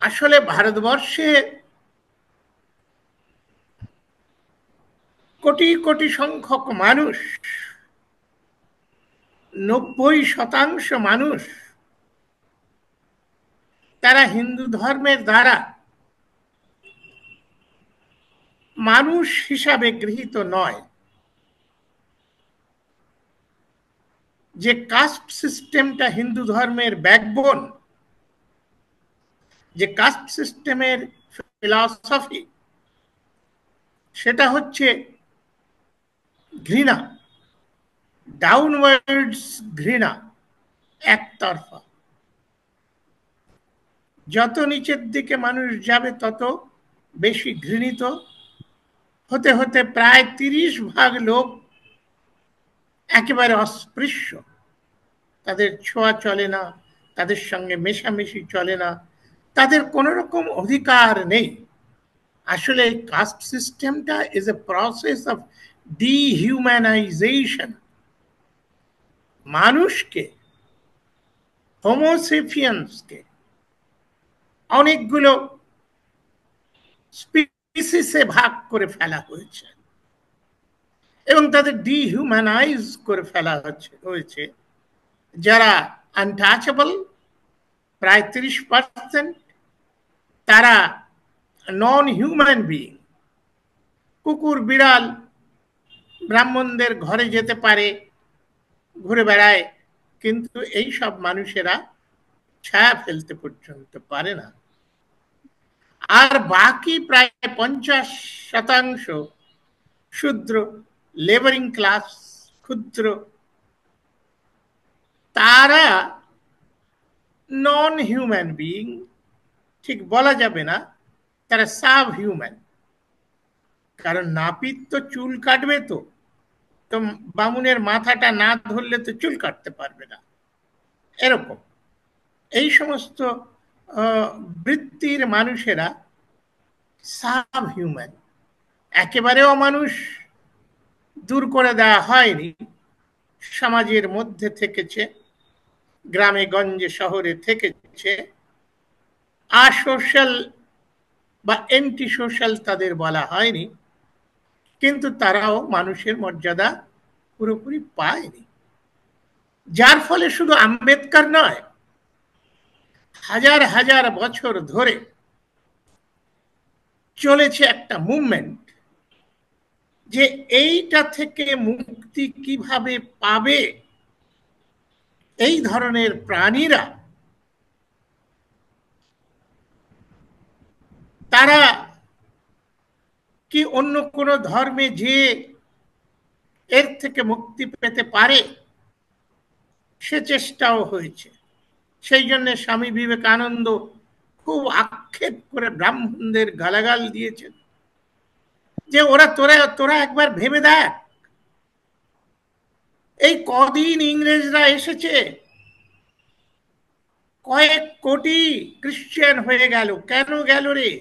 আসলে ভারতবর্ষে কোটি কোটি সংখ্যক মানুষ, 90% মানুষ তারা হিন্দু ধর্মের দ্বারা মানুষ হিসাবে গৃহীত নয়। যে কাস্ট সিস্টেমটা হিন্দু ধর্মের ব্যাকবোন, যে কাস্ট সিস্টেমের ফিলসফি, সেটা হচ্ছে ঘৃণা, ডাউনওয়ার্ডস ঘৃণা, একতরফা। যত নিচের দিকে মানুষ যাবে তত বেশি ঘৃণিত হতে হতে প্রায় 30% লোক একেবারে অস্পৃশ্য, তাদের ছোঁয়া চলে না, তাদের সঙ্গে মেশামেশি চলে না, তাদের কোনো রকম অধিকার নেই। আসলে কাস্ট সিস্টেমটা ইজ এ প্রসেস অফ ডিহিউম্যানাইজেশন। মানুষকে, হোমোসেপিয়ান্সকে অনেকগুলো স্পিসিসে ভাগ করে ফেলা হয়েছে এবং তাদের ডিহিউম্যানাইজ করে ফেলা হয়েছে। যারা আনটাচেবল প্রায় 30%, তারা নন হিউম্যান বিইং। কুকুর বিড়াল ব্রাহ্মণদের ঘরে যেতে পারে, ঘুরে বেড়ায়, কিন্তু এই সব মানুষেরা ছায়া ফেলতে পর্যন্ত পারে না। আর বাকি প্রায় 50% শূদ্র, লেবারিং ক্লাস, ক্ষুদ্র, তারা নন হিউম্যান বিইং ঠিক বলা যাবে না, তারা সাব হিউম্যান। কারণ নাপিত তো চুল কাটবে, তো তো বামুনের মাথাটা না ধরলে তো চুল কাটতে পারবে না, এরকম। এই সমস্ত বৃত্তির মানুষেরা সাব হিউম্যান। একেবারেও মানুষ দূর করে দেওয়া হয়নি, সমাজের মধ্যে থেকেছে, গ্রামে গঞ্জে শহরে থেকেছে। আসোশ্যাল বা এন্টি সোশ্যাল তাদের বলা হয়নি, কিন্তু তারাও মানুষের মর্যাদা পুরোপুরি পায়নি। যার ফলে শুধু আম্বেদকর নয়, হাজার হাজার বছর ধরে চলেছে একটা মুভমেন্ট যে এইটা থেকে মুক্তি কিভাবে পাবে এই ধরনের প্রাণীরা। তারা কি অন্য কোনো ধর্মে যে এর থেকে মুক্তি পেতে পারে, সে চেষ্টাও হয়েছে। সেই জন্য স্বামী বিবেকানন্দ খুব আক্ষেপ করে ব্রাহ্মণদের গালাগাল দিয়েছেন যে ওরা তোরা তোরা একবার ভেবে দেখ, এই কদিন ইংরেজরা এসেছে, কয়েক কোটি খ্রিস্টান হয়ে গেল, কেন গেল রে?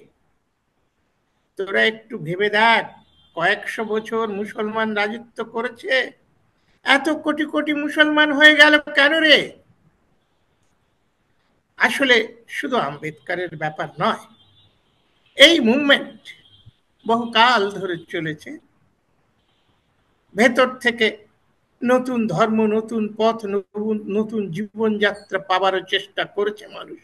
তোরা একটু ভেবে দেখ, কয়েকশো বছর মুসলমান রাজত্ব করেছে, এত কোটি কোটি মুসলমান হয়ে গেল কেন রে? আসলে শুধু আম্বেদকরের ব্যাপার নয়, এই মুভমেন্ট বহুকাল ধরে চলেছে। ভেতর থেকে নতুন ধর্ম, নতুন পথ, নতুন জীবনযাত্রা পাবার চেষ্টা করেছে মানুষ।